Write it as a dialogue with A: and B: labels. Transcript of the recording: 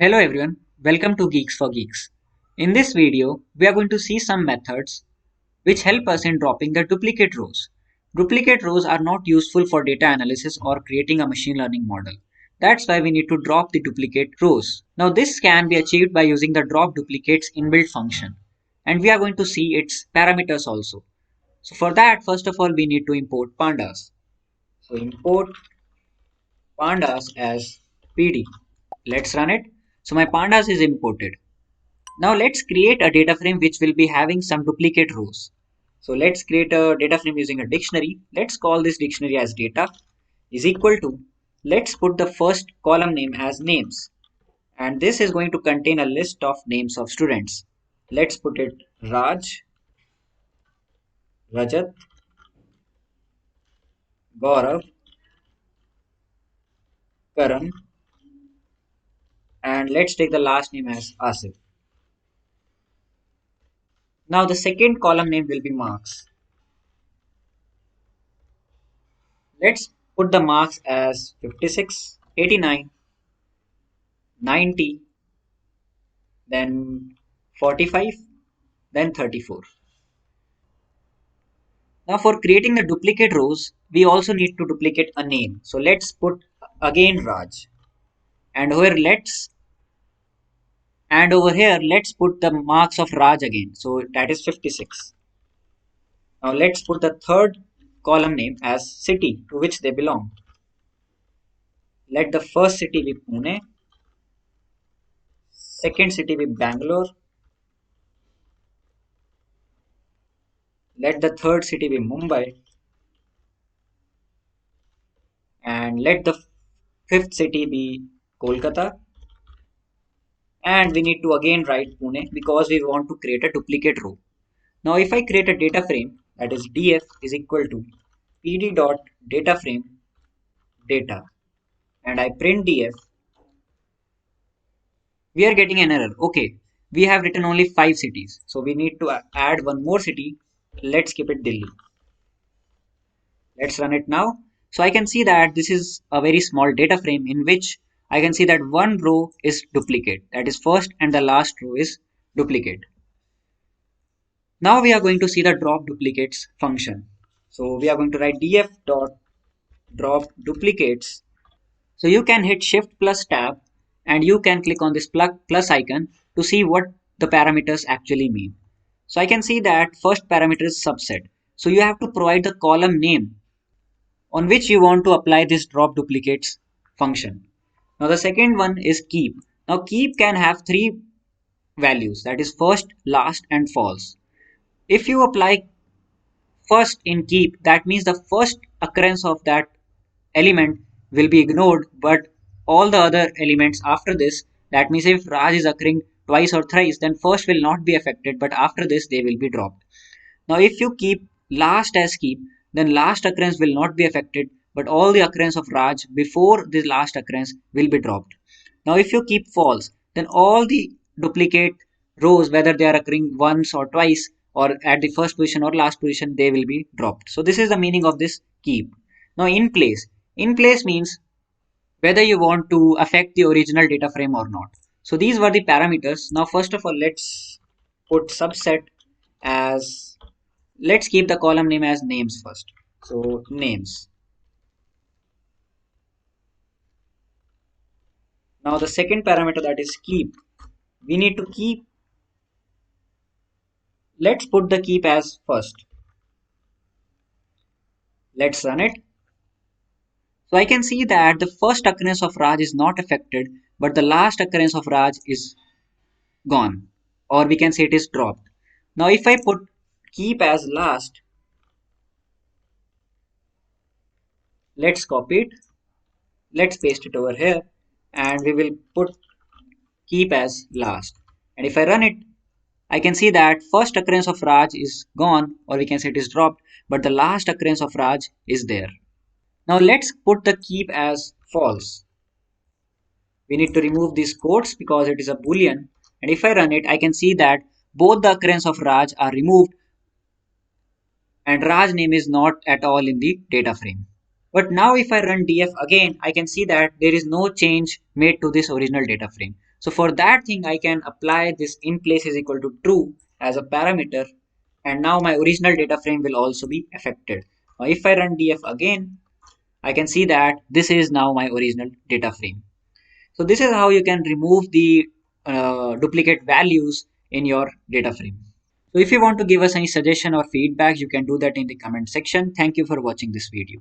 A: Hello everyone, welcome to Geeks for Geeks. In this video, we are going to see some methods which help us in dropping the duplicate rows. Duplicate rows are not useful for data analysis or creating a machine learning model. That's why we need to drop the duplicate rows. Now this can be achieved by using the drop duplicates inbuilt function. And we are going to see its parameters also. So for that, first of all, we need to import pandas. So import pandas as PD. Let's run it. So my pandas is imported. Now let's create a data frame which will be having some duplicate rows. So let's create a data frame using a dictionary. Let's call this dictionary as data is equal to, let's put the first column name as names. And this is going to contain a list of names of students. Let's put it Raj, Rajat, Gaurav, Karan, and let's take the last name as Asif. Now the second column name will be marks. Let's put the marks as 56, 89, 90, then 45, then 34. Now for creating the duplicate rows, we also need to duplicate a name. So let's put again Raj. And over here let's put the marks of Raj again. So that is 56. Now let's put the third column name as city to which they belong. Let the first city be Pune, second city be Bangalore, let the third city be Mumbai, and let the fifth city be Kolkata, and we need to again write Pune because we want to create a duplicate row. Now if I create a data frame, that is df is equal to pd dot data frame data, and I print df, we are getting an error. Okay, we have written only 5 cities, so we need to add one more city. Let's keep it Delhi. Let's run it now. So I can see that this is a very small data frame in which I can see that one row is duplicate, that is first and the last row is duplicate. Now we are going to see the drop duplicates function. So we are going to write df dot drop duplicates. So you can hit shift plus tab and you can click on this plus icon to see what the parameters actually mean. So I can see that first parameter is subset. So you have to provide the column name on which you want to apply this drop duplicates function. Now the second one is keep. Now keep can have three values, that is first, last and false. If you apply first in keep, that means the first occurrence of that element will be ignored, but all the other elements after this, that means if Raj is occurring twice or thrice, then first will not be affected, but after this they will be dropped. Now if you keep last as keep, then last occurrence will not be affected, but all the occurrence of Raj before this last occurrence will be dropped. Now if you keep false, then all the duplicate rows, whether they are occurring once or twice or at the first position or last position, they will be dropped. So this is the meaning of this keep. Now in place. In place means whether you want to affect the original data frame or not. So these were the parameters. Now first of all, let's put subset as, let's keep the column name as names first. So names. Now the second parameter, that is keep. We need to keep, let's put the keep as first. Let's run it. So I can see that the first occurrence of Raj is not affected, but the last occurrence of Raj is gone, or we can say it is dropped. Now if I put keep as last, let's copy it, let's paste it over here, and we will put keep as last. And if I run it, I can see that first occurrence of Raj is gone, or we can say it is dropped, but the last occurrence of Raj is there. Now let's put the keep as false. We need to remove these quotes because it is a boolean, and if I run it, I can see that both the occurrence of Raj are removed and Raj name is not at all in the data frame. But now if I run df again, I can see that there is no change made to this original data frame. So for that thing, I can apply this in place is equal to true as a parameter, and now my original data frame will also be affected. Now if I run df again, I can see that this is now my original data frame. So this is how you can remove the duplicate values in your data frame. So if you want to give us any suggestion or feedback, you can do that in the comment section. Thank you for watching this video.